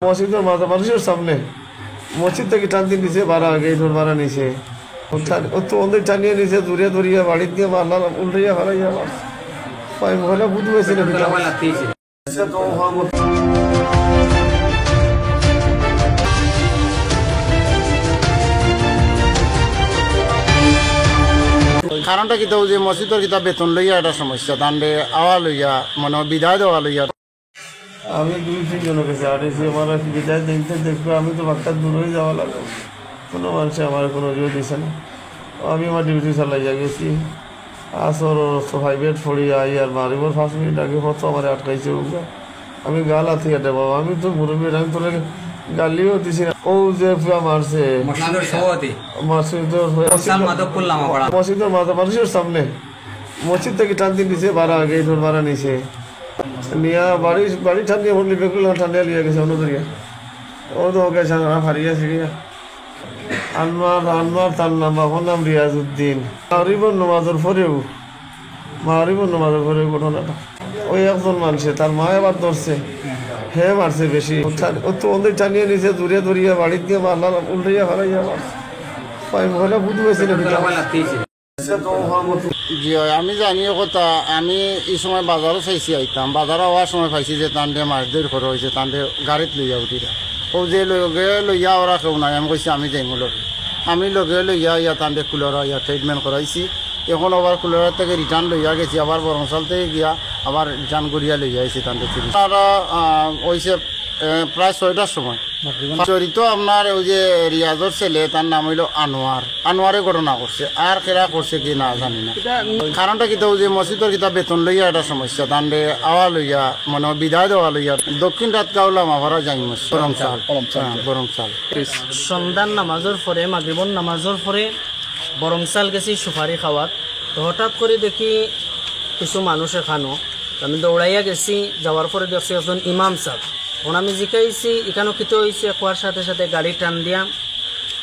মসজিদের মানুষের সামনে মসজিদ থেকে টানতে নিছে বাড়া গেট বাড়া নিছে তো ওদের টানিয়ে নিছে দূরে দূরিয়া বাড়ির দিয়ে মারলাম উল্টাইয়া ফেলাইয়া পাই মহিলা বুধ হয়েছিল কারণটা কি যে মসজিদের কিতা বেতন লইয়া একটা সমস্যা তান্ডে আওয়া লইয়া মানে বিদায় দেওয়া লইয়া আমি 2-3 জনের কাছে আড়েছি আমার বিদায় দিনতে দেখবো আমি তো বাক্কা দূরে যাওয়া লাগবে কোনো মানুষ আমার কোনো জোর দিছে না আমি আমার ডিউটি চালাইয়া গেছি আসর 5 ফড়ি আই আর মারিবর 5 মিনিট আগে কত আমার আটকাইছে আমি গাল আথিয়া দেব আমি তো মুরব্বী আমি তোর গালিও দিছি না ও যে মারছে মসজিদের মানুষের সামনে মসজিদ থেকে টানতে নিছে বাড়া গেট বাড়া নিছে নিয়া বাড়ি ঠান্ডিয়া হলি বেগুল ঠান্ডিয়া লিয়ে গেছে অনুদরিয়া ও তো গেছে হারিয়া ছিড়িয়া আনমার তার নাম বাবার নাম রিয়াজউদ্দিন মারিবর নমাজের পরেও ঘটনাটা ওই একজন মানুষে তার মা এবার ধরছে হে মারছে বেশি তো ওদের টানিয়ে নিছে দূরে দূরিয়া বাড়ির দিয়ে মারলাম উল্টাইয়া ফেলাইয়া পাই মহিলা বুধ হয়েছিল জি আমি জানি কথা আমি এই সময় বাজারও চাইছি আইতাম বাজারে হওয়ার সময় পাইছি যে তান্ডে মাছদের ঘর হয়েছে তান্ডে গাড়িত লইয়া উঠিরা ও যে লগে লইয়া ওরা কেউ নাই আমি কইছি আমি যাইম লগে আমি লগে লইয়া ইয়া তান্ডে কুলারা ইয়া ট্রিটমেন্ট করাইছি এখন আবার কুলার থেকে রিটার্ন লইয়া গেছি আবার বরংশাল থেকে গিয়া আবার রিটার্ন করিয়া লইয়া আইছি তান্ডে তারা ওইসে প্রায় 6টার সময় চরিত আপনার ওই যে রিয়াজর ছেলে তার নাম হইল আনোয়ারে ঘটনা করছে আর কেরা করছে কি না জানি না কারণটা কি যে মসজিদের কিতা বেতন লইয়া একটা সমস্যা তান্ডে আওয়া লইয়া মানে বিদায় দেওয়া লইয়া দক্ষিণ রাত কাউলা মাভারা যাই বরংশাল সন্ধ্যার নামাজের পরে মাগরিবর নামাজের পরে বরংশাল গেছি সুপারি খাওয়াত তো হঠাৎ করে দেখি কিছু মানুষ এখানো আমি দৌড়াইয়া গেছি যাওয়ার পরে দেখছি একজন ইমাম সাহেব এখন আমি জিকাইছি এখানেও কিতে হয়েছে কোয়ার সাথে সাথে গাড়ি টান দিয়া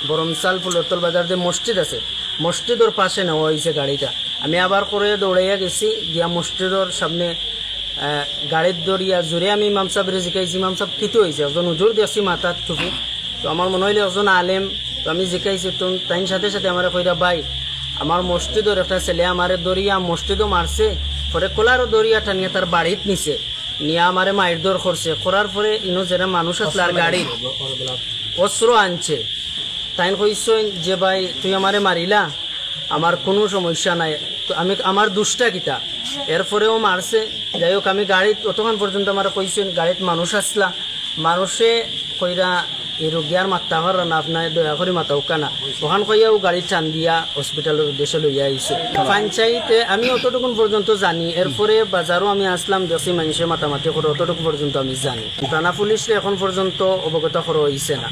বরংশাল ফুলতল বাজার যে মসজিদ আছে মসজিদের পাশে নেওয়া হয়েছে গাড়িটা আমি আবার করে দৌড়াইয়া গেছি গিয়া মসজিদের সামনে গাড়ির দৌড়িয়া জোরে আমি ইমাম সাহেবের জিকাইছি ইমাম সাহেব কিতে হয়েছে একজন হুজুর দেখছি মাথার টুপি তো আমার মনে হইলে একজন আলেম তো আমি জিকাইছি তো তাই সাথে সাথে আমার কইরা ভাই আমার মসজিদের একটা ছেলে আমার দৌড়িয়া মসজিদও মারছে পরে কোলারও দৌড়িয়া টানিয়ে তার বাড়িত নিছে নিয়ে আমারে মায়ের দর করছে করার পরে ইনো যারা মানুষ আসলে আর গাড়ি অস্ত্র আনছে তাই কইছেন যে ভাই তুই আমারে মারিলা আমার কোনো সমস্যা নাই তো আমি আমার দুষ্টা কিতা এরপরেও মারছে যাই হোক আমি গাড়িত অতক্ষণ পর্যন্ত আমার কইছেন গাড়িত মানুষ আসলা মানুষে কইরা এই রোগিয়ার মাত্রা হর না আপনার দয়া করে মাথা উকানা ওখান কইয়াও গাড়ি টান দিয়া হসপিটালের উদ্দেশ্যে লইয়া আইছে পঞ্চায়েতে আমি অতটুকুন পর্যন্ত জানি এরপরে বাজারও আমি আসলাম দেখছি মানুষের মাতামাতি করে অতটুকু পর্যন্ত আমি জানি থানা পুলিশে এখন পর্যন্ত অবগত করা হয়েছে না।